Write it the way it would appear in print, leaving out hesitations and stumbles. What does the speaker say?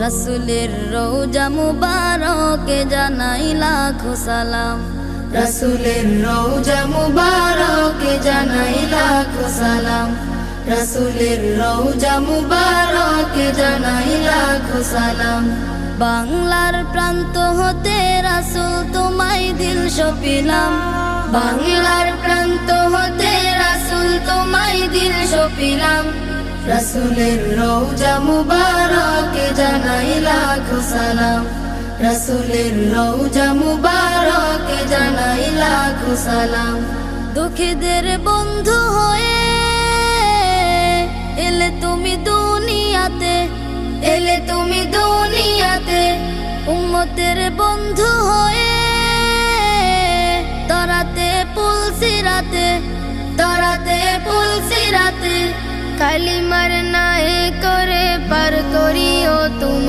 রাসূলের রওজা মুবারকে জানাই লাখো সালাম। রাসূলের রওজা মুবারকে জানাই লাখো সালাম। রাসূলের রওজা মুবারকে জানাই লাখো সালাম। বাংলার প্রান্ত হতে রাসূল তোমায় দিল সপিলাম। বাংলার প্রান্ত হতে রাসূল তোমায় দিল সপিলাম। রাসূলের রওজা মুবারকে জানাই লাখো সালাম। রাসূলের রওজা মুবারকে জানাই লাখো সালাম। দুঃখীদের বন্ধু হয়ে এলে তুমি দুনিয়াতে, এলে তুমি দুনিয়াতে। উম্মতের বন্ধু হয়ে তরাতে পুলসিরাতে, তরাতে পুলসিরাতে। কালিমার নায়ে করে পার করিও তোমার